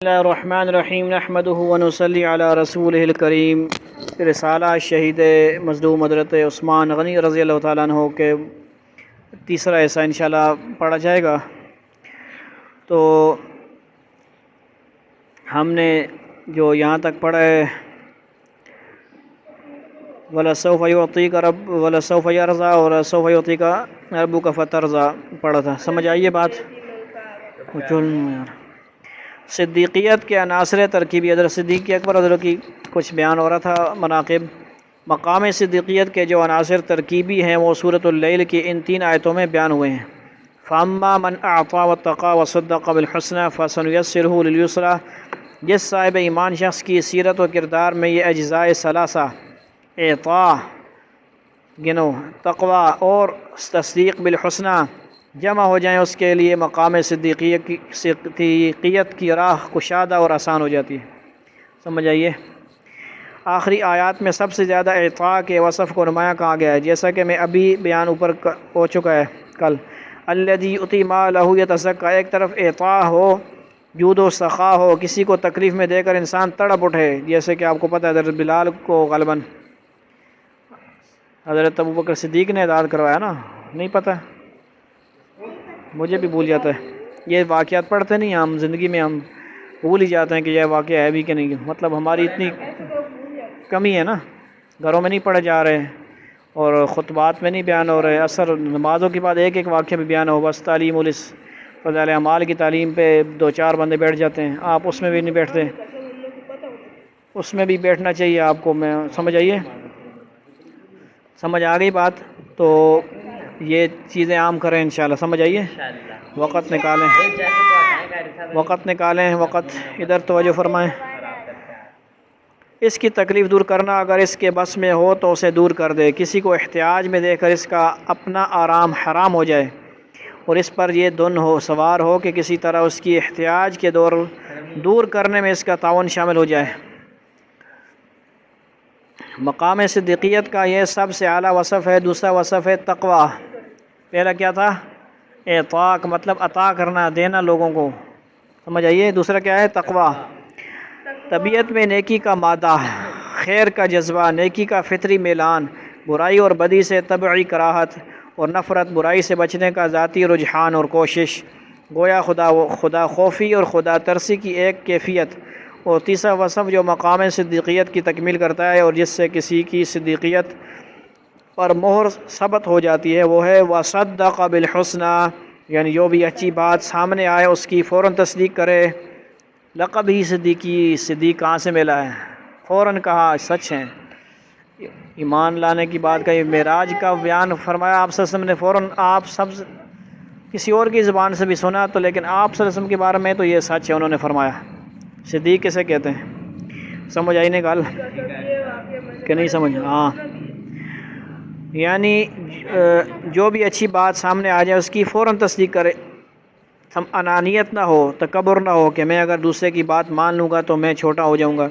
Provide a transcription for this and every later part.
بسم اللہ الرحمن الرحیم نحمدہ ونصلی علی رسولہ الکریم۔ رسالہ شہید مظلوم حضرت عثمان غنی رضی اللہ تعالیٰ عنہ کے تیسرا حصہ انشاءاللہ پڑھا جائے گا۔ تو ہم نے جو یہاں تک پڑھا ہے وَلَسَوْفَ يُعْطِيكَ رَبُّكَ وَلَسَوْفَ يَرْضَىٰ اور وَلَسَوْفَ يُعْطِيكَ رَبُّكَ فَتَرْضَىٰ پڑھا تھا، سمجھ آئیے بات؟ صدیقیت کے عناصر ترکیبی، حضرت صدیق اکبر حضرت کی کچھ بیان ہو رہا تھا مناقب۔ مقام صدیقیت کے جو عناصر ترکیبی ہیں وہ سورۃ اللیل کی ان 3 آیتوں میں بیان ہوئے ہیں۔ فَأَمَّا مَنْ أَعْطَىٰ وَاتَّقَىٰ وَصَدَّقَ بِالْحُسْنَىٰ فَسَنُيَسِّرُهُ لِلْيُسْرَىٰ، جس صاحب ایمان شخص کی سیرت و کردار میں یہ اجزائے ثلاثہ اعطاء گنو، تقوی اور تصدیق بالحسنیٰ جمع ہو جائیں، اس کے لیے مقام صدیقیت کی راہ کشادہ اور آسان ہو جاتی ہے۔ سمجھ آئیے؟ آخری آیات میں سب سے زیادہ اعطاء کے وصف کو نمایاں کہا گیا ہے، جیسا کہ میں ابھی بیان اوپر ہو چکا ہے کل۔ الذی یؤتی مالہ یتزکی، ایک طرف اعطاء ہو، جود و سخا ہو، کسی کو تکلیف میں دے کر انسان تڑپ اٹھے، جیسے کہ آپ کو پتہ ہے حضرت بلال کو غالباً حضرت ابوبکر صدیق نے اعداد کروایا نا، نہیں پتہ؟ مجھے بھی بھول جاتا ہے، یہ واقعات پڑھتے نہیں ہم، زندگی میں ہم بھول ہی جاتے ہیں کہ یہ واقعہ ہے بھی کہ نہیں، مطلب ہماری اتنی کمی ہے نا، گھروں میں نہیں پڑھے جا رہے اور خطبات میں نہیں بیان ہو رہے، اثر نمازوں کے بعد ایک واقعہ بھی بیان ہو، بس تعلیم فضائل اعمال کی تعلیم پہ 2-4 بندے بیٹھ جاتے ہیں، آپ اس میں بھی نہیں بیٹھتے، اس میں بھی بیٹھنا چاہیے آپ کو۔ میں سمجھ آئیے؟ سمجھ آ گئی بات؟ تو یہ چیزیں عام کریں انشاءاللہ، سمجھ آئیے؟ وقت نکالیں، وقت ادھر توجہ فرمائیں۔ اس کی تکلیف دور کرنا اگر اس کے بس میں ہو تو اسے دور کر دے، کسی کو احتیاج میں دے کر اس کا اپنا آرام حرام ہو جائے اور اس پر یہ دن ہو سوار ہو کہ کسی طرح اس کی احتیاج کے دور کرنے میں اس کا تعاون شامل ہو جائے۔ مقام صدیقیت کا یہ سب سے اعلیٰ وصف ہے۔ دوسرا وصف ہے تقوی۔ پہلا کیا تھا؟ اعطاء، مطلب عطا کرنا، دینا لوگوں کو، سمجھ آئیے؟ دوسرا کیا ہے؟ تقوی۔ طبیعت میں نیکی کا مادہ، خیر کا جذبہ، نیکی کا فطری میلان، برائی اور بدی سے طبعی کراہت اور نفرت، برائی سے بچنے کا ذاتی رجحان اور کوشش، گویا خدا خوفی اور خدا ترسی کی ایک کیفیت۔ اور تیسرا وصف جو مقام صدیقیت کی تکمیل کرتا ہے اور جس سے کسی کی صدیقیت پر مہر ثبت ہو جاتی ہے، وہ ہے وصدق بالحسنیٰ، یعنی جو بھی اچھی بات سامنے آئے اس کی فوراً تصدیق کرے۔ لقب ہی صدیق کہاں سے ملا ہے؟ فوراً کہا سچ ہے۔ ایمان لانے کی بات کہی، معراج کا بیان فرمایا آپ صلی اللہ علیہ وسلم نے، فوراً آپ سب کسی اور کی زبان سے بھی سنا تو، لیکن آپ صلی اللہ علیہ وسلم کے بارے میں تو یہ سچ ہے، انہوں نے فرمایا۔ صدیق کسے کہتے ہیں؟ سمجھ آئی نہیں گل کہ نہیں سمجھ؟ ہاں، یعنی جو بھی اچھی بات سامنے آ جائے اس کی فوراً تصدیق کرے، انانیت نہ ہو، تکبر نہ ہو کہ میں اگر دوسرے کی بات مان لوں گا تو میں چھوٹا ہو جاؤں گا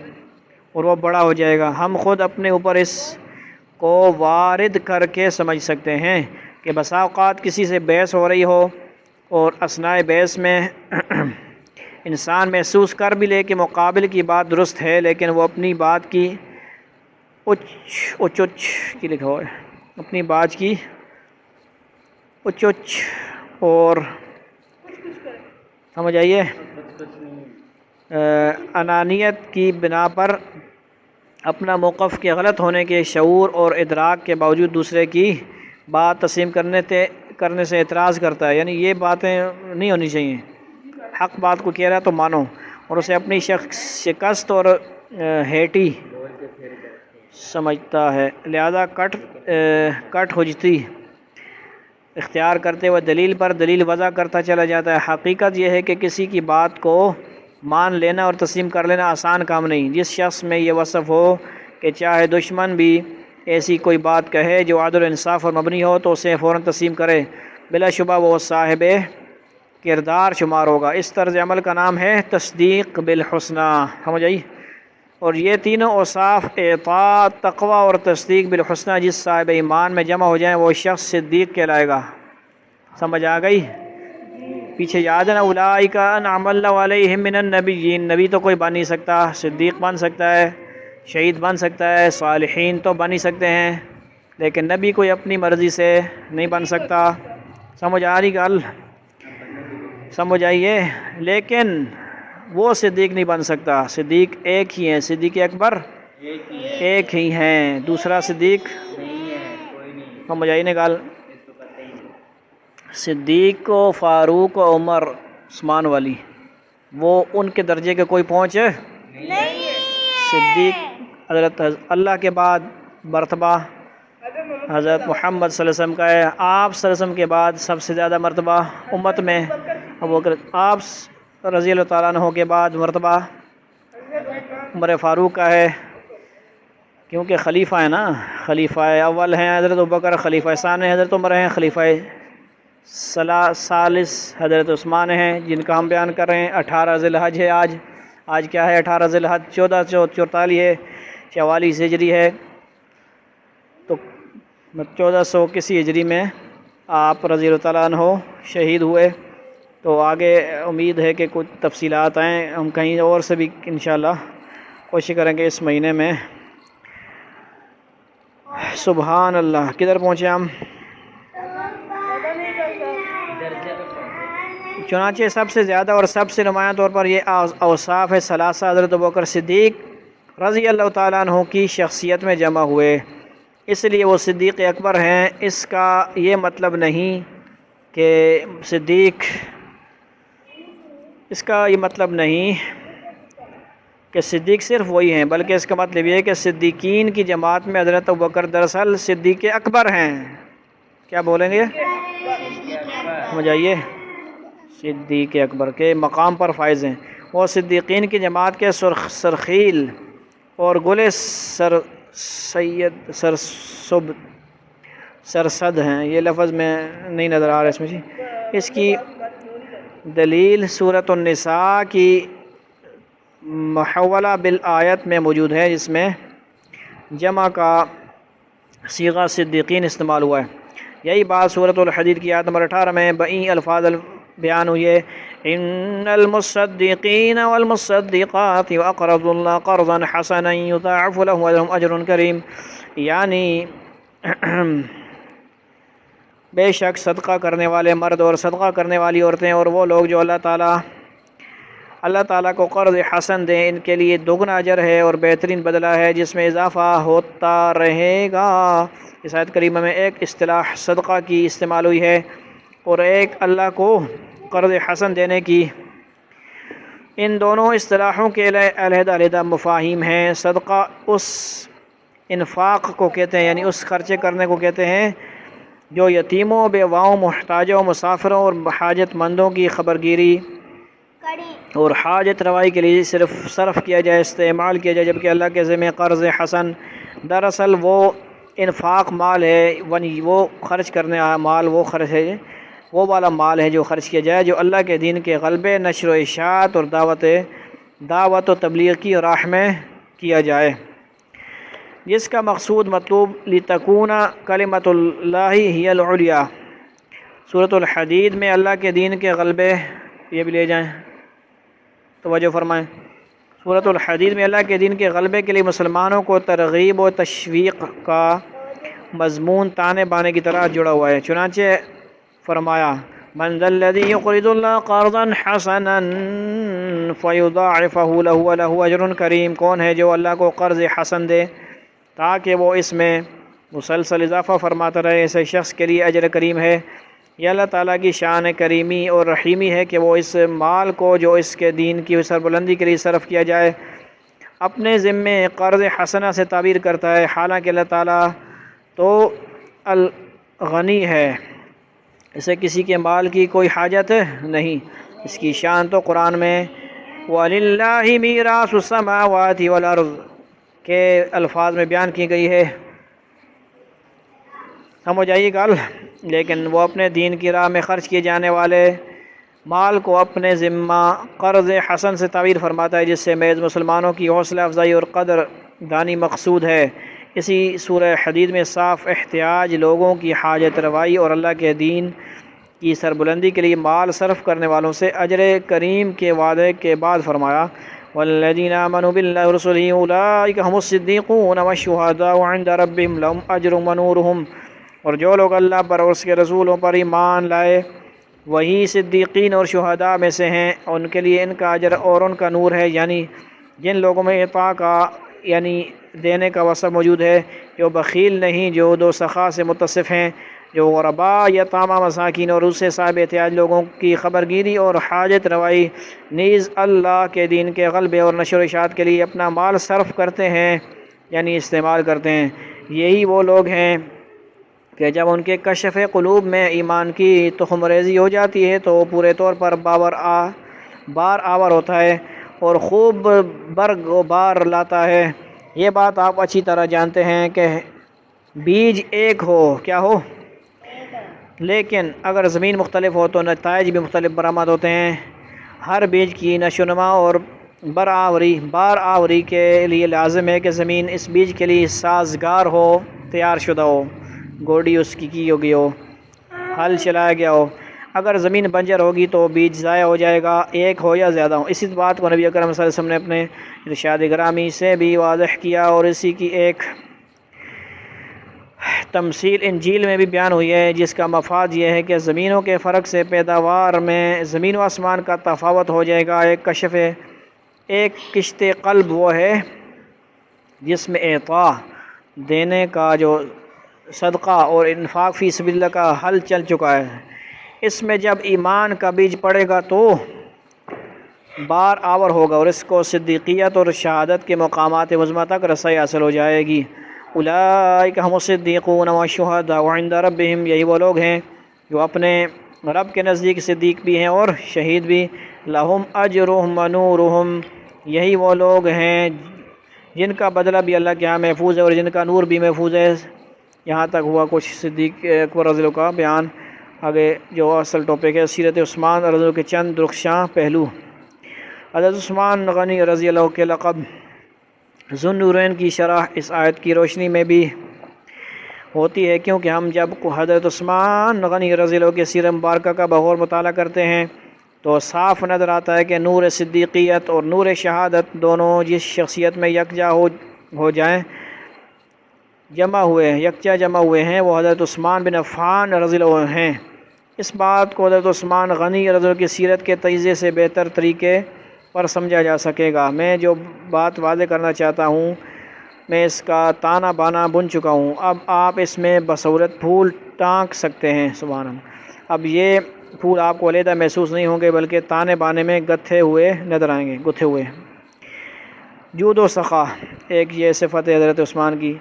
اور وہ بڑا ہو جائے گا۔ ہم خود اپنے اوپر اس کو وارد کر کے سمجھ سکتے ہیں کہ بسا اوقات کسی سے بحث ہو رہی ہو اور اثناء بحث میں انسان محسوس کر بھی لے کہ مقابل کی بات درست ہے، لیکن وہ اپنی بات کی اچ کی لکھا ہوا ہے، اپنی بات کی اچ اور سمجھ آئیے انانیت کی بنا پر اپنا موقف کے غلط ہونے کے شعور اور ادراک کے باوجود دوسرے کی بات تسلیم کرنے سے اعتراض کرتا ہے۔ یعنی یہ باتیں نہیں ہونی چاہیے، حق بات کو کہہ رہا ہے تو مانو، اور اسے اپنی شکست اور ہیٹی سمجھتا ہے، لہذا کٹ حجتی اختیار کرتے ہوئے دلیل پر دلیل وضع کرتا چلا جاتا ہے۔ حقیقت یہ ہے کہ کسی کی بات کو مان لینا اور تسلیم کر لینا آسان کام نہیں۔ جس شخص میں یہ وصف ہو کہ چاہے دشمن بھی ایسی کوئی بات کہے جو عدل و انصاف اور مبنی ہو تو اسے فوراً تسلیم کرے، بلا شبہ وہ صاحب کردار شمار ہوگا۔ اس طرز عمل کا نام ہے تصدیق بالحسنیٰ، سمجھ آئی؟ اور یہ تینوں اوصاف اعطاء، تقوی اور تصدیق بالحسنیٰ جس صاحب ایمان میں جمع ہو جائیں وہ شخص صدیق کہلائے گا۔ سمجھ آ گئی؟ پیچھے یاد ہے نا، اولئک انعم اللہ علیہم من النبیین، نبی تو کوئی بن نہیں سکتا، صدیق بن سکتا ہے، شہید بن سکتا ہے، صالحین تو بن ہی سکتے ہیں، لیکن نبی کوئی اپنی مرضی سے نہیں بن سکتا۔ سمجھ آ رہی گل؟ سمجھ آئیے؟ لیکن وہ صدیق نہیں بن سکتا، صدیق ایک ہی ہیں، صدیق اکبر ایک ہی ہیں، دوسرا صدیق سمجھ آئی نا گل؟ صدیق و فاروق و عمر عثمان والی وہ ان کے درجے کے کوئی پہنچ نہیں، صدیق حضرت اللہ کے بعد مرتبہ حضرت محمد صلی اللہ علیہ وسلم کا ہے، آپ صلی اللہ علیہ وسلم کے بعد سب سے زیادہ مرتبہ امت میں ابوبکر، آپ رضی اللہ تعالیٰ عنہ کے بعد مرتبہ عمر فاروق کا ہے، کیونکہ خلیفہ ہے نا، خلیفہ اول ہیں حضرت ابوبکر، خلیفہ ثانی حضرت عمر ہیں، خلیفہ ثالث حضرت عثمان ہیں، جن کا ہم بیان کر رہے ہیں۔ 18 ذی الحج ہے آج کیا ہے؟ 18 ذی الحج 1444 ہے، 44 ہجری ہے، تو 1400 کسی ہجری میں آپ رضی اللہ تعالیٰ عنہ شہید ہوئے۔ تو آگے امید ہے کہ کچھ تفصیلات آئیں، ہم کہیں اور سے بھی انشاءاللہ کوشش کریں گے اس مہینے میں۔ سبحان اللہ، کدھر پہنچے ہم؟ چنانچہ سب سے زیادہ اور سب سے نمایاں طور پر یہ اوصاف ثلاثہ حضرت ابوبکر صدیق رضی اللہ تعالیٰ عنہ کی شخصیت میں جمع ہوئے، اس لیے وہ صدیق اکبر ہیں۔ اس کا یہ مطلب نہیں کہ صدیق، اس کا یہ مطلب نہیں کہ صدیق صرف وہی ہیں، بلکہ اس کا مطلب یہ ہے کہ صدیقین کی جماعت میں حضرت ابوبکر دراصل صدیق اکبر ہیں۔ کیا بولیں گے؟ سمجھ آئیے؟ صدیق اکبر کے مقام پر فائز ہیں، وہ صدیقین کی جماعت کے سرخیل اور گل سرسد ہیں۔ یہ لفظ میں نہیں نظر آ رہا اس میں جی۔ اس کی دلیل سورۃ النساء کی محولہ بالآیت میں موجود ہے، جس میں جمع کا صیغہ صدیقین استعمال ہوا ہے۔ یہی بات سورۃ الحدید کی آیت نمبر 18 میں بئی الفاظ بیان ہوئی ہے، ان المصدقین والمصدقات واقرضوا اللہ قرضا حسنا یضاعف لهم ولهم اجر کریم، یعنی بے شک صدقہ کرنے والے مرد اور صدقہ کرنے والی عورتیں اور وہ لوگ جو اللہ تعالیٰ کو قرض حسن دیں، ان کے لیے دوگنا اجر ہے اور بہترین بدلہ ہے جس میں اضافہ ہوتا رہے گا۔ اس آیت کریمہ میں ایک اصطلاح صدقہ کی استعمال ہوئی ہے اور ایک اللہ کو قرض حسن دینے کی۔ ان دونوں اصطلاحوں کے علیحدہ علیحدہ مفاہیم ہیں۔ صدقہ اس انفاق کو کہتے ہیں، یعنی اس خرچے کرنے کو کہتے ہیں جو یتیموں، بیواؤں، محتاجوں، مسافروں اور حاجت مندوں کی خبرگیری اور حاجت روائی کے لیے صرف صرف کیا جائے، استعمال کیا جائے، جبکہ اللہ کے ذمہ قرض حسن دراصل وہ انفاق مال ہے، وہ خرچ کرنے مال، وہ خرچ ہے، وہ والا مال ہے جو خرچ کیا جائے، جو اللہ کے دین کے غلبے، نشر و اشاعت اور دعوت و تبلیغ کی راہ میں کیا جائے، جس کا مقصود مطلوب لتکون کلمۃ اللہ ہی العلیٰ۔ سورۃ الحدید میں اللہ کے دین کے غلبے، یہ بھی لے جائیں، توجہ فرمائیں، سورۃ الحدید میں اللہ کے دین کے غلبے کے لیے مسلمانوں کو ترغیب و تشویق کا مضمون تانے بانے کی طرح جڑا ہوا ہے۔ چنانچہ فرمایا، من ذا الذی یقرض اللہ قرضا حسنا فیضاعفہ لہ ولہ اجر کریم، کون ہے جو اللہ کو قرض حسن دے تاکہ وہ اس میں مسلسل اضافہ فرماتا رہے، ایسے شخص کے لیے اجر کریم ہے۔ یہ اللہ تعالیٰ کی شان کریمی اور رحیمی ہے کہ وہ اس مال کو جو اس کے دین کی سربلندی کے لیے صرف کیا جائے اپنے ذمے قرض حسنہ سے تعبیر کرتا ہے، حالانکہ اللہ تعالیٰ تو الغنی ہے، اسے کسی کے مال کی کوئی حاجت نہیں۔ اس کی شان تو قرآن میں وَلِلَّهِ مِيرَاثُ السَّمَاوَاتِ وَالْأَرْضِ کے الفاظ میں بیان کی گئی ہے، سمجھ آئیے گل۔ لیکن وہ اپنے دین کی راہ میں خرچ کیے جانے والے مال کو اپنے ذمہ قرض حسن سے تعبیر فرماتا ہے، جس سے محض مسلمانوں کی حوصلہ افزائی اور قدر دانی مقصود ہے۔ اسی سورہ حدید میں صاف احتیاج، لوگوں کی حاجت روائی اور اللہ کے دین کی سربلندی کے لیے مال صرف کرنے والوں سے اجر کریم کے وعدے کے بعد فرمایا والذین آمنوا باللہ ورسلہ اولئک هم الصدیقون والشہداء عند ربہم لهم اجر ونورہم، اور جو لوگ اللہ پر اور اس کے رسولوں پر ایمان لائے وہی صدیقین اور شہداء میں سے ہیں، ان کے لیے ان کا اجر اور ان کا نور ہے، یعنی جن لوگوں میں عطا کا یعنی دینے کا وصف موجود ہے، جو بخیل نہیں، جو دو سخا سے متصف ہیں، جو غرباء یتامى مساکین اور اس سے صاحب احتیاج لوگوں کی خبرگیری اور حاجت روائی نیز اللہ کے دین کے غلبے اور نشر و اشاعت کے لیے اپنا مال صرف کرتے ہیں یعنی استعمال کرتے ہیں، یہی وہ لوگ ہیں کہ جب ان کے کشف قلوب میں ایمان کی تخم ریزی ہو جاتی ہے تو وہ پورے طور پر بار آور ہوتا ہے اور خوب برگ و بار لاتا ہے۔ یہ بات آپ اچھی طرح جانتے ہیں کہ بیج ایک ہو، کیا ہو، لیکن اگر زمین مختلف ہو تو نتائج بھی مختلف برآمد ہوتے ہیں۔ ہر بیج کی نشو و نما اور بار آوری کے لیے لازم ہے کہ زمین اس بیج کے لیے سازگار ہو، تیار شدہ ہو، گوڈی اس کی ہوگی ہو، ہل چلایا گیا ہو۔ اگر زمین بنجر ہوگی تو بیج ضائع ہو جائے گا، ایک ہو یا زیادہ ہو۔ اسی بات کو نبی اکرم صلی اللہ علیہ وسلم نے اپنے ارشاد گرامی سے بھی واضح کیا، اور اسی کی ایک تمثیل انجیل میں بھی بیان ہوئی ہے، جس کا مفاد یہ ہے کہ زمینوں کے فرق سے پیداوار میں زمین و آسمان کا تفاوت ہو جائے گا۔ ایک کشت قلب وہ ہے جس میں عطا دینے کا جو صدقہ اور انفاق فی سبیل اللہ کا حل چل چکا ہے، اس میں جب ایمان کا بیج پڑے گا تو بار آور ہوگا اور اس کو صدیقیت اور شہادت کے مقامات عظمیٰ تک رسائی حاصل ہو جائے گی۔ اولئک هم الصدیقون والشہداء عند ربہم، یہی وہ لوگ ہیں جو اپنے رب کے نزدیک صدیق بھی ہیں اور شہید بھی۔ لہم اجرہم ونورہم، یہی وہ لوگ ہیں جن کا بدلہ بھی اللہ کے ہاں محفوظ ہے اور جن کا نور بھی محفوظ ہے۔ یہاں تک ہوا کچھ صدیق اکبر رضی اللہ کا بیان۔ آگے جو اصل ٹاپک ہے سیرت عثمان رضی اللہ کے چند رخشاں پہلو۔ حضرت عثمان غنی رضی اللہ کے لقب ذو النورین کی شرح اس آیت کی روشنی میں بھی ہوتی ہے، کیونکہ ہم جب حضرت عثمان غنی رضی اللہ کے سیرت مبارکہ کا بغور مطالعہ کرتے ہیں تو صاف نظر آتا ہے کہ نور صدیقیت اور نور شہادت دونوں جس شخصیت میں یکجا ہو جائیں جمع ہوئے ہیں وہ حضرت عثمان بن عفان رضی اللہ عنہ ہیں۔ اس بات کو حضرت عثمان غنی رضی اللہ کی سیرت کے تجزیے سے بہتر طریقے پر سمجھا جا سکے گا۔ میں جو بات واضح کرنا چاہتا ہوں میں اس کا تانا بانا بن چکا ہوں، اب آپ اس میں بصورت پھول ٹانک سکتے ہیں۔ سبحان اللہ۔ اب یہ پھول آپ کو علیحدہ محسوس نہیں ہوں گے بلکہ تانے بانے میں گتھے ہوئے نظر آئیں گے، گتھے ہوئے۔ جود و سخا ایک یہ صفت ہے حضرت عثمان کی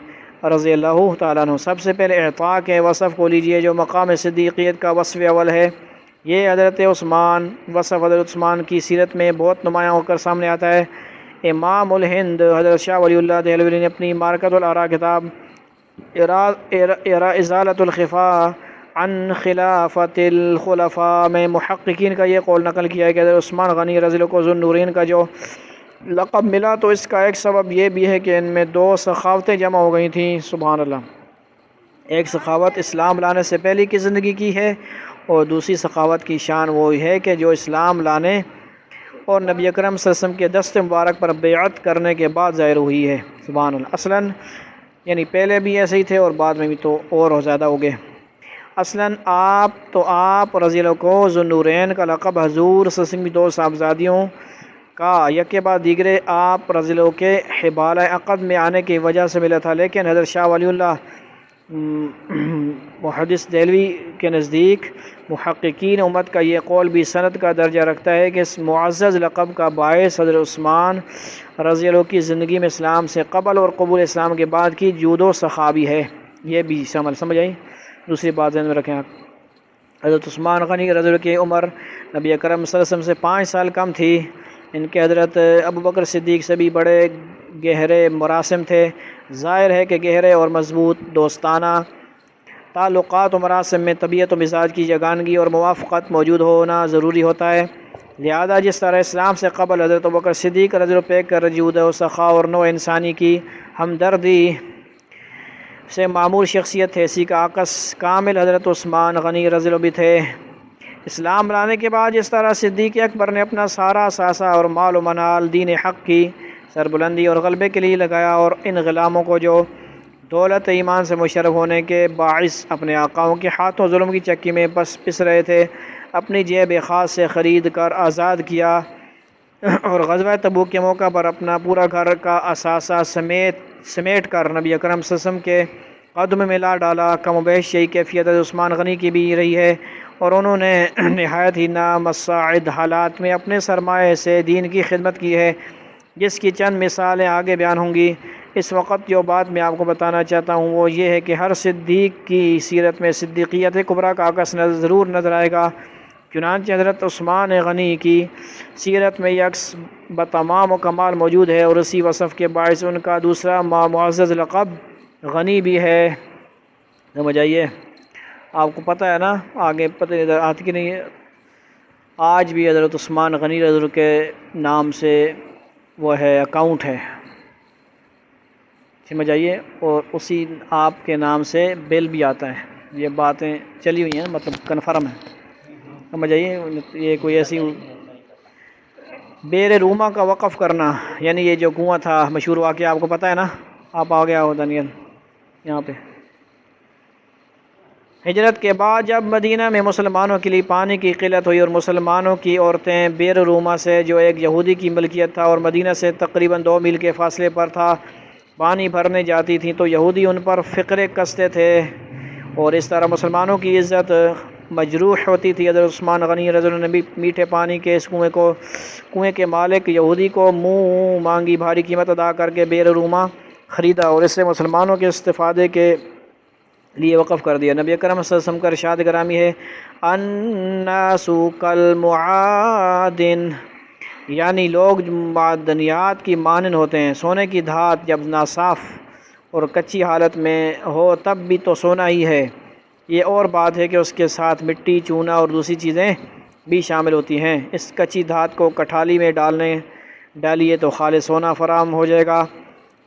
رضی اللہ تعالیٰ عنہ۔ سب سے پہلے اعطاء کے وصف کو لیجئے جو مقام صدیقیت کا وصف اول ہے۔ یہ حضرت عثمان وصف حضرت عثمان کی سیرت میں بہت نمایاں ہو کر سامنے آتا ہے۔ امام الہند حضرت شاہ ولی اللہ دہلوی نے اپنی معرکۃ الآراء کتاب ازالۃ الخفاء عن خلافت الخلفاء میں محققین کا یہ قول نقل کیا ہے کہ حضرت عثمان غنی رضی اللہ کو ذو النورین کا جو لقب ملا تو اس کا ایک سبب یہ بھی ہے کہ ان میں دو سخاوتیں جمع ہو گئی تھیں۔ سبحان اللہ۔ ایک سخاوت اسلام لانے سے پہلے کی زندگی کی ہے اور دوسری سخاوت کی شان وہی ہے کہ جو اسلام لانے اور نبی اکرم صلی اللہ علیہ وسلم کے دست مبارک پر بیعت کرنے کے بعد ظاہر ہوئی ہے۔ سبحان اللہ۔ اصلاً یعنی پہلے بھی ایسے ہی تھے اور بعد میں بھی تو اور زیادہ ہو گئے۔ اصلاً آپ رضی اللہ کو ذو النورین کا لقب حضور صلی اللہ علیہ وسلم کی دو صاحبزادیوں کا یکے بعد دیگرے آپ رضی اللہ کے حبالہ عقد میں آنے کی وجہ سے ملا تھا، لیکن حضرت شاہ ولی اللہ محدث دہلوی کے نزدیک محققین امت کا یہ قول بھی سند کا درجہ رکھتا ہے کہ اس معزز لقب کا باعث حضرت عثمان رضی اللہ کی زندگی میں اسلام سے قبل اور قبول اسلام کے بعد کی جود و سخا بھی ہے۔ یہ بھی سمجھ آئی۔ دوسری بات ذہن میں رکھیں آپ، حضرت عثمان غنی رضی اللہ کی عمر نبی اکرم صلی اللہ علیہ وسلم سے 5 سال کم تھی۔ ان کے حضرت ابوبکر صدیق سے بھی بڑے گہرے مراسم تھے۔ ظاہر ہے کہ گہرے اور مضبوط دوستانہ تعلقات و مراسم میں طبیعت و مزاج کی یگانگی اور موافقت موجود ہونا ضروری ہوتا ہے، لہذا جس طرح اسلام سے قبل حضرت ابوبکر صدیق رضی اللہ پہ کر جود و سخا اور نوع انسانی کی ہمدردی سے معمور شخصیت تھے، اسی کا عکس کامل حضرت عثمان غنی رضی اللہ بھی تھے۔ اسلام لانے کے بعد جس طرح صدیق اکبر نے اپنا سارا اثاثہ اور مال و منال دین حق کی سربلندی اور غلبے کے لیے لگایا، اور ان غلاموں کو جو دولت ایمان سے مشرف ہونے کے باعث اپنے آقاؤں کے ہاتھوں ظلم کی چکی میں پس رہے تھے، اپنی جیب خاص سے خرید کر آزاد کیا، اور غزوہ تبوک کے موقع پر اپنا پورا گھر کا اثاثہ سمیٹ کر نبی اکرم صلی اللہ علیہ وسلم کے قدم میں لا ڈالا۔ کم و بیش یہی کیفیت عثمان غنی کی بھی رہی ہے، اور انہوں نے نہایت ہی نامساعد حالات میں اپنے سرمایہ سے دین کی خدمت کی ہے، جس کی چند مثالیں آگے بیان ہوں گی۔ اس وقت جو بات میں آپ کو بتانا چاہتا ہوں وہ یہ ہے کہ ہر صدیق کی سیرت میں صدیقیت کبریٰ کا عکس ضرور نظر آئے گا، چنانچہ حضرت عثمان غنی کی سیرت میں یہ عکس بتمام و کمال موجود ہے، اور اسی وصف کے باعث ان کا دوسرا معزز لقب غنی بھی ہے۔ سمجھ آئیے؟ آپ کو پتہ ہے نا، آگے پتہ ادھر آتی کہ نہیں، آج بھی حضرت عثمان غنی رضی اللہ کے نام سے وہ ہے اکاؤنٹ ہے، سمجھ آئیے، اور اسی آپ کے نام سے بل بھی آتا ہے۔ یہ باتیں چلی ہوئی ہیں، مطلب کنفرم ہے، سمجھ آئیے۔ یہ کوئی ایسی بیر روما کا وقف کرنا، یعنی یہ جو کنواں تھا مشہور واقعہ آپ کو پتہ ہے نا، آپ آ گیا ہو دانیل یہاں پہ۔ ہجرت کے بعد جب مدینہ میں مسلمانوں کے لیے پانی کی قلت ہوئی اور مسلمانوں کی عورتیں بیر روما سے، جو ایک یہودی کی ملکیت تھا اور مدینہ سے تقریباً 2 میل کے فاصلے پر تھا، پانی بھرنے جاتی تھیں تو یہودی ان پر فقرے کستے تھے، اور اس طرح مسلمانوں کی عزت مجروح ہوتی تھی۔ حضرت عثمان غنی رضی اللہ عنہ نے میٹھے پانی کے اس کنویں کے مالک یہودی کو منہ مانگی بھاری قیمت ادا کر کے بیر روما خریدا، اور اسے مسلمانوں کے استفادے کے لیے وقف کر دیا۔ نبی اکرم صلی اللہ علیہ وسلم کا ارشاد گرامی ہے، الناس کالمعادن، یعنی لوگ معدنیات کی مانند ہوتے ہیں۔ سونے کی دھات جب ناصاف اور کچی حالت میں ہو تب بھی تو سونا ہی ہے، یہ اور بات ہے کہ اس کے ساتھ مٹی، چونا اور دوسری چیزیں بھی شامل ہوتی ہیں۔ اس کچی دھات کو کٹھالی میں ڈالیے تو خالص سونا فراہم ہو جائے گا،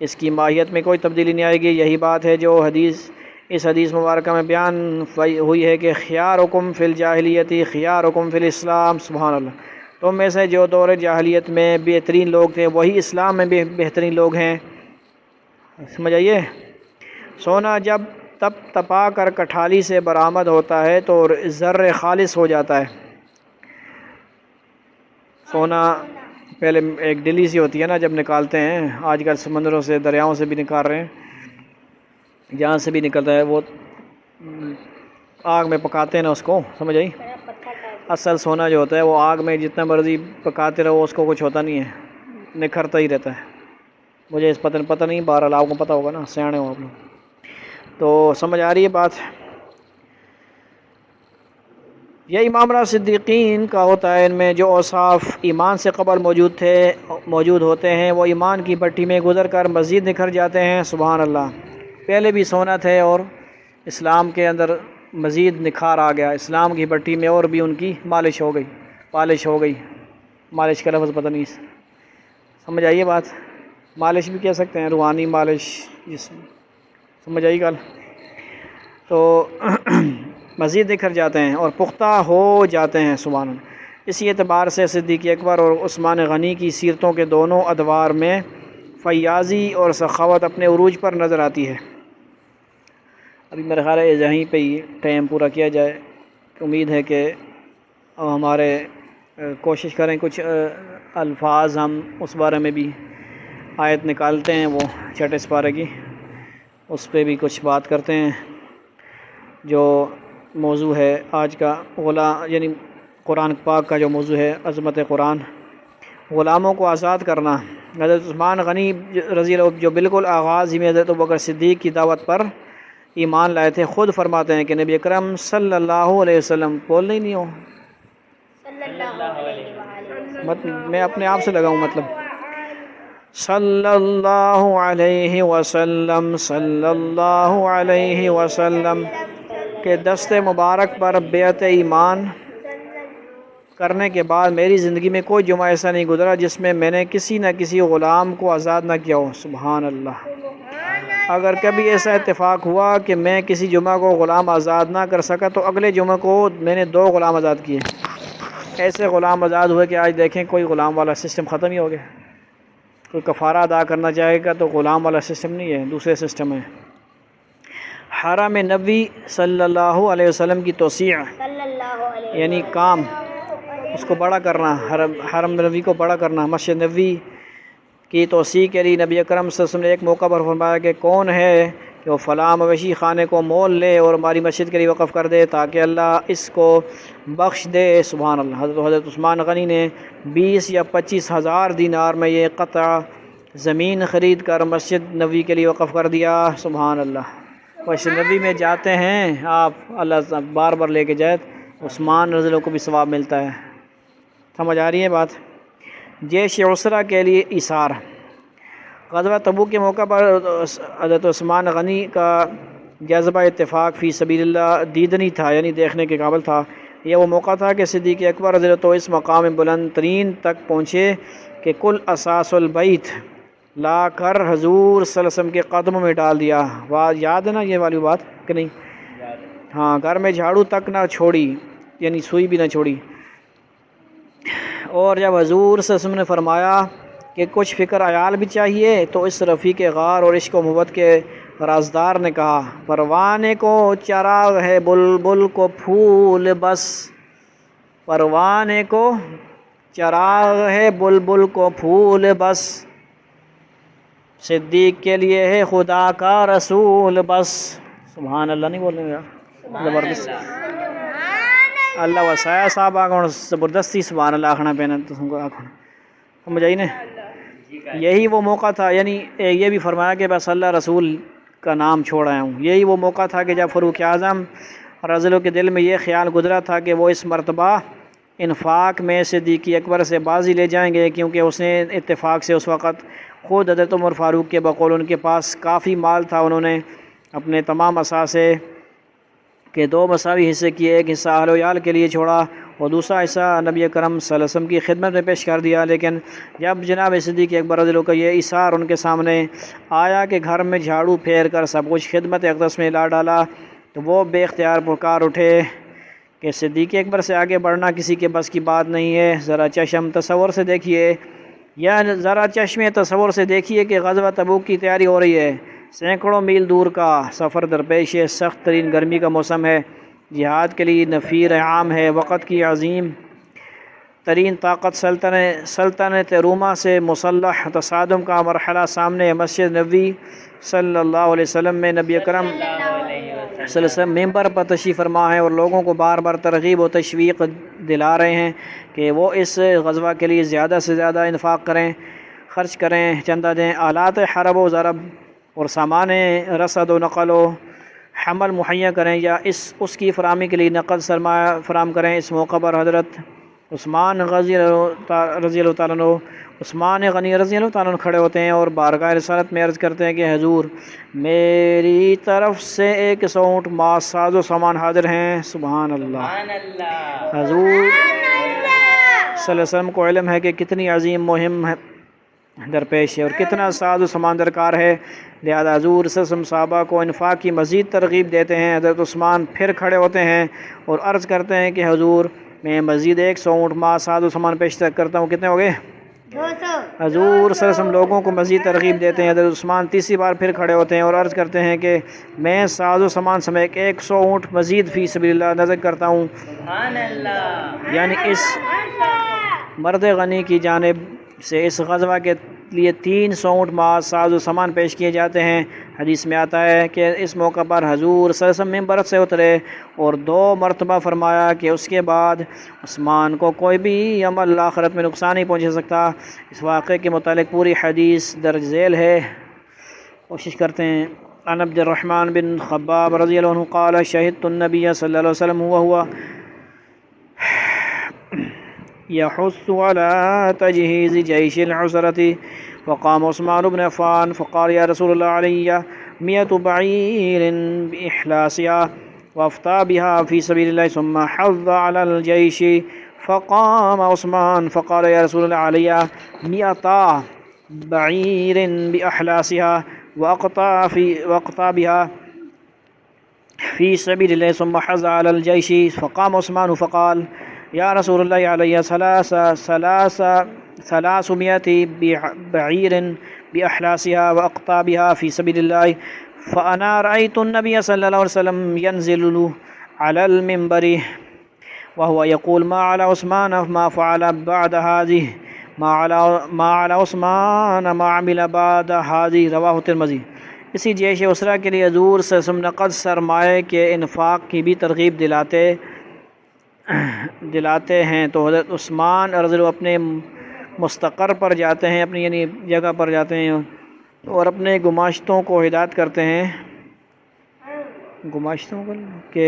اس کی ماہیت میں کوئی تبدیلی نہیں آئے گی۔ یہی بات ہے جو اس حدیث مبارکہ میں بیان ہوئی ہے کہ خیارکم فی الجاہلیت خیارکم فی الاسلام۔ سبحان اللہ، تم میں سے جو دور جاہلیت میں بہترین لوگ تھے وہی اسلام میں بھی بہترین لوگ ہیں۔ سمجھ آئیے؟ سونا جب تپا کر کٹھالی سے برآمد ہوتا ہے تو زر خالص ہو جاتا ہے۔ سونا پہلے ایک ڈلی سی ہوتی ہے نا جب نکالتے ہیں، آج کل سمندروں سے دریاؤں سے بھی نکال رہے ہیں، جہاں سے بھی نکلتا ہے وہ آگ میں پکاتے ہیں نا اس کو، سمجھ آئی؟ اصل سونا جو ہوتا ہے وہ آگ میں جتنا مرضی پکاتے رہو اس کو کچھ ہوتا نہیں ہے، نکھرتا ہی رہتا ہے۔ مجھے اس پتہ نہیں، بہرحال آپ کو پتہ ہوگا نا، سیانے ہو آپ لوگ، تو سمجھ آ رہی ہے بات؟ یہی معاملہ صدیقین کا ہوتا ہے، ان میں جو اوصاف ایمان سے قبل موجود ہوتے ہیں وہ ایمان کی بھٹی میں گزر کر مزید نکھر جاتے ہیں۔ سبحان اللہ، پہلے بھی سونا تھے اور اسلام کے اندر مزید نکھار آ گیا، اسلام کی بھٹی میں اور بھی ان کی پالش ہو گئی۔ مالش کا لفظ پتہ نہیں، سمجھ آئیے بات؟ مالش بھی کہہ سکتے ہیں، روحانی مالش، سمجھ آئی گل؟ تو مزید نکھر جاتے ہیں اور پختہ ہو جاتے ہیں۔ سبحان اللہ، اسی اعتبار سے صدیق اکبر اور عثمان غنی کی سیرتوں کے دونوں ادوار میں فیاضی اور سخاوت اپنے عروج پر نظر آتی ہے۔ ابھی میرا خیال ہے یہیں پہ ہی ٹائم پورا کیا جائے، امید ہے کہ ہمارے کوشش کریں کچھ الفاظ ہم اس بارے میں بھی آیت نکالتے ہیں، وہ چھٹے سپارے کی، اس پہ بھی کچھ بات کرتے ہیں۔ جو موضوع ہے آج کا یعنی قرآن پاک کا جو موضوع ہے عظمت قرآن، غلاموں کو آزاد کرنا۔ حضرت عثمان غنی رضی اللہ عنہ جو بالکل آغاز ہی میں حضرت ابوبکر صدیق کی دعوت پر ایمان لائے تھے، خود فرماتے ہیں کہ نبی اکرم صلی اللہ علیہ وسلم بولنے ہی نہیں ہو، میں اپنے آپ سے لگاؤں، مطلب صلی اللہ علیہ وسلم، صلی اللہ علیہ وسلم کے دست مبارک پر بیعت ایمان کرنے کے بعد میری زندگی میں کوئی جمعہ ایسا نہیں گزرا جس میں میں نے کسی نہ کسی غلام کو آزاد نہ کیا ہو۔ سبحان اللہ، اگر کبھی ایسا اتفاق ہوا کہ میں کسی جمعہ کو غلام آزاد نہ کر سکا تو اگلے جمعہ کو میں نے 2 غلام آزاد کیے۔ ایسے غلام آزاد ہوئے کہ آج دیکھیں کوئی غلام والا سسٹم ختم ہی ہو گیا۔ کوئی کفارہ ادا کرنا چاہے گا تو غلام والا سسٹم نہیں ہے، دوسرے سسٹم ہے۔ حرم نبوی صلی اللہ علیہ وسلم کی توسیع یعنی کام، اس کو بڑا کرنا، حرم نبوی کو بڑا کرنا، مسجد نبوی کی توسیع کے لیے نبی اکرم صلی اللہ علیہ وسلم نے ایک موقع پر فرمایا کہ کون ہے کہ وہ فلاں مویشی خانے کو مول لے اور ہماری مسجد کے لیے وقف کر دے تاکہ اللہ اس کو بخش دے۔ سبحان اللہ۔ حضرت عثمان غنی نے 20 یا 25 ہزار دینار میں یہ قطع زمین خرید کر مسجد نبوی کے لیے وقف کر دیا۔ سبحان اللہ۔ مسجد نبوی میں جاتے ہیں آپ، اللہ بار بار لے کے جائے، عثمان رضی اللہ کو بھی ثواب ملتا ہے۔ سمجھ آ رہی ہے بات؟ جیش عسرہ کے لیے ایثار۔ غزوہ تبوک کے موقع پر حضرت عثمان غنی کا جذبہ اتفاق فی سبیل اللہ دیدنی تھا، یعنی دیکھنے کے قابل تھا۔ یہ وہ موقع تھا کہ صدیق اکبر رضی اللہ عنہ اس مقام بلند ترین تک پہنچے کہ کل اساس البیت لا کر حضور صلی اللہ علیہ وسلم کے قدموں میں ڈال دیا۔ یاد ہے نا یہ والی بات کہ نہیں؟ ہاں، گھر میں جھاڑو تک نہ چھوڑی، یعنی سوئی بھی نہ چھوڑی۔ اور جب حضور صلی اللہ علیہ وسلم نے فرمایا کہ کچھ فکر عیال بھی چاہیے تو اس رفیق غار اور عشق و محبت کے رازدار نے کہا پروانے کو چراغ ہے بلبل کو پھول بس، پروانے کو چراغ ہے بلبل کو پھول بس، صدیق کے لیے ہے خدا کا رسول بس۔ سبحان اللہ نہیں بولیں گے؟ زبردست اللہ وسایا صاحب آگا زبردستی سبحان اللہ آخنا پہنا تو سمجھ آئی نا؟ یہی وہ موقع تھا، یعنی یہ بھی فرمایا کہ بس اللہ رسول کا نام چھوڑ آیا ہوں۔ یہی وہ موقع تھا کہ جب فاروق اعظم رضی اللہ کے دل میں یہ خیال گزرا تھا کہ وہ اس مرتبہ انفاق میں صدیق اکبر سے بازی لے جائیں گے، کیونکہ اس نے اتفاق سے اس وقت خود حضرت عمر فاروق کے بقول ان کے پاس کافی مال تھا، انہوں نے اپنے تمام اثاثے کے 2 مساوی حصے کیے، ایک حصہ اہل و عیال کے لیے چھوڑا اور دوسرا حصہ نبی کرم صلی اللہ علیہ وسلم کی خدمت میں پیش کر دیا۔ لیکن جب جناب صدیق اکبر رضی اللہ کا یہ ایثار ان کے سامنے آیا کہ گھر میں جھاڑو پھیر کر سب کچھ خدمت اقدس میں لا ڈالا، تو وہ بے اختیار پکار اٹھے کہ صدیق اکبر سے آگے بڑھنا کسی کے بس کی بات نہیں ہے۔ ذرا چشم تصور سے دیکھیے، یا ذرا چشم تصور سے دیکھیے کہ غزوہ تبوک کی تیاری ہو رہی ہے، سینکڑوں میل دور کا سفر درپیش ہے، سخت ترین گرمی کا موسم ہے، جہاد کے لیے نفیر عام ہے، وقت کی عظیم ترین طاقت سلطنت روما سے مسلح تصادم کا مرحلہ سامنے ہے۔ مسجد نبوی صلی اللہ علیہ وسلم میں نبی اکرم صلی اللہ علیہ وسلم ممبر پر تشریف فرما ہے اور لوگوں کو بار بار ترغیب و تشویق دلا رہے ہیں کہ وہ اس غزوہ کے لیے زیادہ سے زیادہ انفاق کریں، خرچ کریں، چندہ دیں، آلات حرب و ضرب اور سامان رسد و نقل و حمل مہیا کریں یا اس کی فراہمی کے لیے نقد سرمایہ فراہم کریں۔ اس موقع پر حضرت عثمان رضی اللہ تعالیٰ عنہ عثمان غنی رضی اللہ تعالیٰ عنہ کھڑے ہوتے ہیں اور بارگاہ رسالت میں عرض کرتے ہیں کہ حضور میری طرف سے 100 اونٹ ماس ساز و سامان حاضر ہیں۔ سبحان اللہ۔ حضور صلی اللہ علیہ وسلم کو علم ہے کہ کتنی عظیم مہم درپیش ہے اور کتنا ساز و سامان درکار ہے، لہذا حضور صلی اللہ علیہ وسلم صحابہ کو انفاق کی مزید ترغیب دیتے ہیں۔ حضرت عثمان پھر کھڑے ہوتے ہیں اور عرض کرتے ہیں کہ حضور میں مزید 100 اونٹ ماس ساز و سامان پیش کرتا ہوں۔ کتنے ہو گئے؟ 200۔ حضور صلی اللہ علیہ وسلم لوگوں کو مزید ترغیب دیتے ہیں۔ حضرت عثمان تیسری بار پھر کھڑے ہوتے ہیں اور عرض کرتے ہیں کہ میں ساز و سامان سمیت 100 اونٹ مزید فی سبیل اللہ نذر کرتا ہوں۔ سبحان اللہ۔ یعنی اس مرد غنی کی جانب سے اس غزوہ کے لیے 300 اونٹ ماس ساز و سامان پیش کیے جاتے ہیں۔ حدیث میں آتا ہے کہ اس موقع پر حضور صلی اللہ علیہ وسلم ممبر سے اترے اور 2 مرتبہ فرمایا کہ اس کے بعد عثمان کو کوئی بھی عمل آخرت میں نقصان نہیں پہنچا سکتا۔ اس واقعے کے متعلق پوری حدیث درج ذیل ہے، کوشش کرتے ہیں۔ عن عبد الرحمن بن خباب رضی اللہ عنہ قال شہدت النبی صلی اللہ علیہ وسلم وهو يحث على تجهيز جيش العسرة فقام عثمان بن عفان فقال يا رسول الله علي 100 بعير بإحلاسها وافتى بها في سبيل الله ثم حض على الجيش فقام عثمان فقال يا رسول الله علي 100 بعير بأحلاسها وأقطع بها في سبيل الله ثم حز على الجيش فقام عثمان فقال يا رسول الله علي 300 بعير بأحلاسها وأقطع بها في سبيل الله فأنا رأيت النبي صلى الله عليه وسلم ينزل على المنبر وهو يقول ما على عثمان ما فعل بعد هذه ما على عثمان ما عمل بعد هذه رواه ترمذی۔ اسی جیش اسرا کے لیے حضور صلی اللہ علیہ وسلم نقد سرمایہ کے انفاق کی بھی ترغیب دلاتے ہیں، تو حضرت عثمان رضی اللہ عنہ اپنے مستقر پر جاتے ہیں، اپنی یعنی جگہ پر جاتے ہیں اور اپنے گماشتوں کو ہدایت کرتے ہیں، گماشتوں کو کہ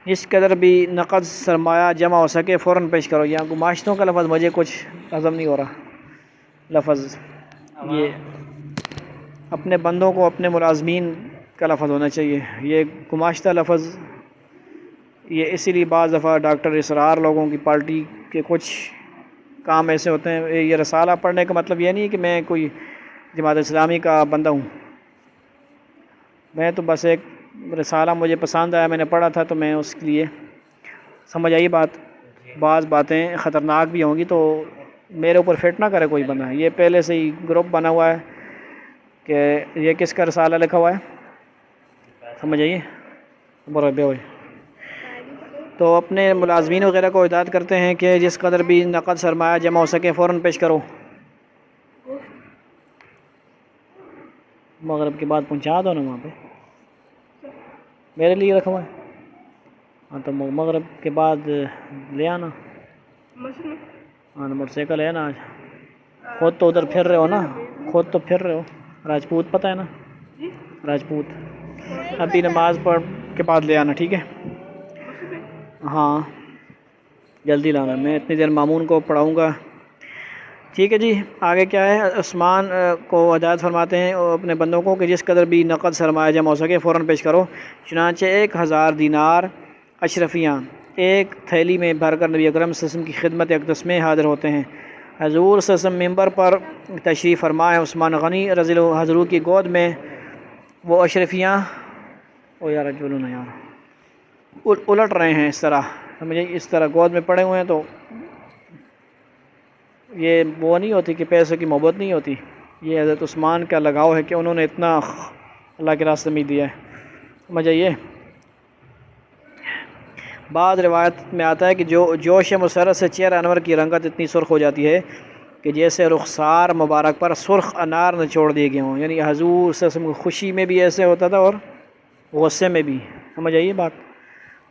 جس قدر بھی نقد سرمایہ جمع ہو سکے فوراً پیش کرو۔ یہاں گماشتوں کا لفظ مجھے کچھ ہضم نہیں ہو رہا، لفظ یہ اپنے بندوں کو اپنے ملازمین کا لفظ ہونا چاہیے، یہ گماشتہ لفظ یہ اسی لیے بعض دفعہ ڈاکٹر اسرار لوگوں کی پارٹی کے کچھ کام ایسے ہوتے ہیں۔ یہ رسالہ پڑھنے کا مطلب یہ نہیں کہ میں کوئی جماعت اسلامی کا بندہ ہوں، میں تو بس ایک رسالہ مجھے پسند آیا، میں نے پڑھا تھا تو میں اس کے لیے سمجھ آئی بات۔ بعض باتیں خطرناک بھی ہوں گی تو میرے اوپر فٹ نہ کرے کوئی بندہ، یہ پہلے سے ہی گروپ بنا ہوا ہے کہ یہ کس کا رسالہ لکھا ہوا ہے، سمجھ آئیے برابر ہوئے، تو اپنے ملازمین وغیرہ کو ہدایت کرتے ہیں کہ جس قدر بھی نقد سرمایہ جمع ہو سکے فوراً پیش کرو۔ مغرب کے بعد پہنچا دو نا وہاں پہ، میرے لیے رکھا ہوا ہے، ہاں تو مغرب کے بعد لے آنا، ہاں موٹر سائیکل ہے نا، آج خود تو ادھر پھر رہے ہو نا، خود تو پھر رہے ہو، راجپوت پتہ ہے نا، راجپوت، ابھی نماز پڑھ کے بعد لے آنا، ٹھیک ہے؟ ہاں جلدی لانا، میں اتنی دیر مامون کو پڑھاؤں گا، ٹھیک ہے جی۔ آگے کیا ہے، عثمان کو ہدایت فرماتے ہیں اور اپنے بندوں کو کہ جس قدر بھی نقد سرمایہ جمع ہو سکے فوراً پیش کرو۔ چنانچہ 1000 دینار اشرفیاں ایک تھیلی میں بھر کر نبی اکرم صلی اللہ علیہ وسلم کی خدمت اقدس میں حاضر ہوتے ہیں۔ حضور صلی اللہ علیہ وسلم ممبر پر تشریف فرما ہے، عثمان غنی رضی اللہ عنہ حضور کی گود میں وہ اشرفیاں او یار جولو نا یار الٹ رہے ہیں، اس طرح سمجھے، اس طرح گود میں پڑے ہوئے ہیں، تو یہ وہ نہیں ہوتی کہ پیسوں کی محبت نہیں ہوتی، یہ حضرت عثمان کا لگاؤ ہے کہ انہوں نے اتنا اللہ کے راستے میں دیا ہے، سمجھ آئیے۔ بعض روایت میں آتا ہے کہ جوش مسرت سے چہرہ انور کی رنگت اتنی سرخ ہو جاتی ہے کہ جیسے رخسار مبارک پر سرخ انار نچوڑ دیے گئے ہوں، یعنی حضور صلی اللہ علیہ وسلم کی خوشی میں بھی ایسے ہوتا تھا اور غصے میں بھی، سمجھ آئیے بات،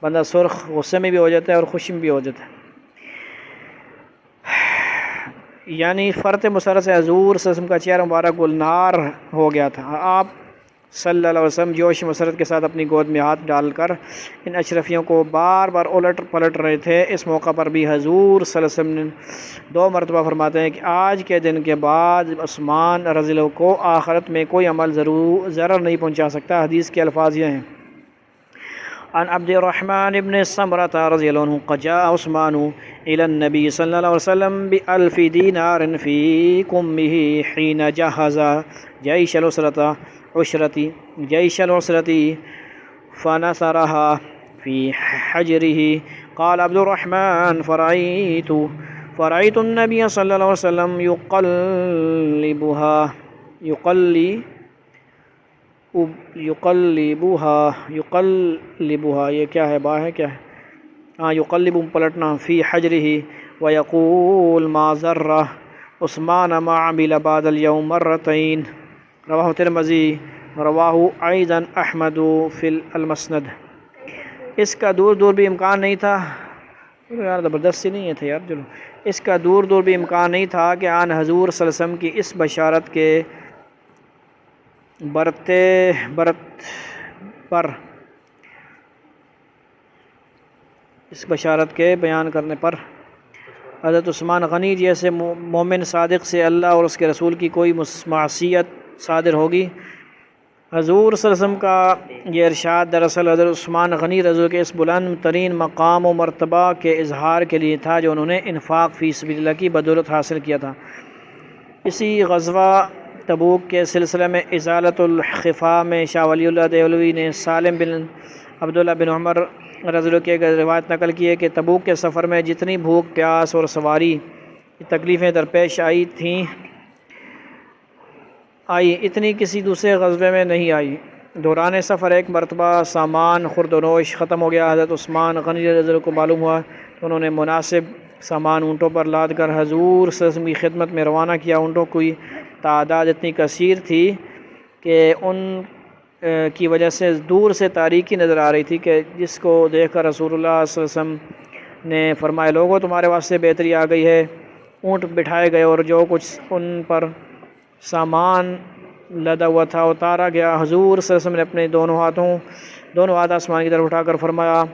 بندہ سرخ غصے میں بھی ہو جاتا ہے اور خوشی میں بھی ہو جاتا ہے، یعنی فرط مسرت سے حضور صلی اللہ علیہ وسلم کا چہرہ مبارک گلنار ہو گیا تھا۔ آپ صلی اللہ علیہ وسلم جوش مسرت کے ساتھ اپنی گود میں ہاتھ ڈال کر ان اشرفیوں کو بار بار الٹ پلٹ رہے تھے۔ اس موقع پر بھی حضور صلی اللہ علیہ وسلم نے 2 مرتبہ فرماتے ہیں کہ آج کے دن کے بعد عثمان رضی اللہ عنہ کو آخرت میں کوئی عمل ضرر نہیں پہنچا سکتا۔ حدیث کے الفاظ یہ ہیں، عن عبد الرحمن بن سمرة رضی اللہ عنہ قد جاء عثمان إلى النبي صلى الله عليه وسلم ب1000 دینار في كمه حين جهز جيش العسرة فنثرها في حجره۔ قال عبد الرحمن فرأيت النبي صلى الله عليه وسلم يقلبها یہ کیا ہے، با ہے کیا ہے، ہاں یقلب پلٹنا، فی حجرہ ویقول ما ضر عثمان ما عمل بعد اليوم مرتين، رواہ ترمذی، رواہ ایضا احمد فی المسند۔ اس کا دور بھی امکان نہیں تھا، یار زبردستی نہیں ہے تھا یار، چلو، اس کا دور بھی امکان نہیں تھا کہ آن حضور صلی اللہ علیہ وسلم کی اس بشارت کے اس بشارت کے بیان کرنے پر حضرت عثمان غنی جیسے مومن صادق سے اللہ اور اس کے رسول کی کوئی معصیت صادر ہوگی۔ حضور صلی اللہ علیہ وسلم کا یہ ارشاد دراصل حضرت عثمان غنی رضی اللہ عنہ کے اس بلند ترین مقام و مرتبہ کے اظہار کے لیے تھا جو انہوں نے انفاق فی سبیل اللہ کی بدولت حاصل کیا تھا۔ اسی غزوہ تبوک کے سلسلے میں ازالت الخفا میں شاہ ولی اللہ دہلوی نے سالم بن عبداللہ بن عمر رضی اللہ عنہ کی روایت نقل کی ہے کہ تبوک کے سفر میں جتنی بھوک پیاس اور سواری کی تکلیفیں درپیش آئی اتنی کسی دوسرے غزوے میں نہیں آئی۔ دوران سفر ایک مرتبہ سامان خرد و نوش ختم ہو گیا۔ حضرت عثمان غنی رضی اللہ عنہ کو معلوم ہوا تو انہوں نے مناسب سامان اونٹوں پر لاد کر حضور صلی اللہ علیہ وسلم کی خدمت میں روانہ کیا۔ اونٹوں کی تعداد اتنی کثیر تھی کہ ان کی وجہ سے دور سے تاریکی نظر آ رہی تھی کہ جس کو دیکھ کر رسول اللہ صلی اللہ علیہ وسلم نے فرمایا لوگوں تمہارے واسطے بہتری آ گئی ہے۔ اونٹ بٹھائے گئے اور جو کچھ ان پر سامان لدا ہوا تھا اتارا گیا۔ حضور صلی اللہ علیہ وسلم نے اپنے دونوں ہاتھ آسمان کی طرف اٹھا کر فرمایا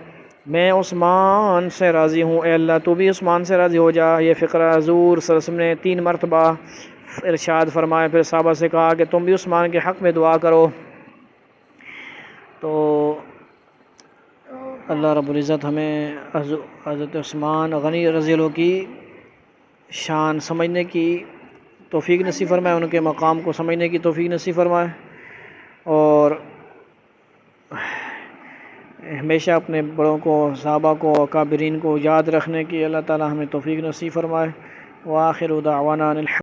میں عثمان سے راضی ہوں، اے اللہ تو بھی عثمان سے راضی ہو جا۔ یہ فقرہ حضور صلی اللہ علیہ وسلم نے 3 مرتبہ ارشاد فرمایا۔ پھر صحابہ سے کہا کہ تم بھی عثمان کے حق میں دعا کرو۔ تو اللہ رب العزت ہمیں حضرت عثمان غنی رضی اللہ عنہ کی شان سمجھنے کی توفیق نصیب فرمائے، ان کے مقام کو سمجھنے کی توفیق نصیب فرمائے، اور ہمیشہ اپنے بڑوں کو، صحابہ کو، اکابرین کو یاد رکھنے کی اللہ تعالی ہمیں توفیق نصیب فرمائے۔ وآخر دعوانا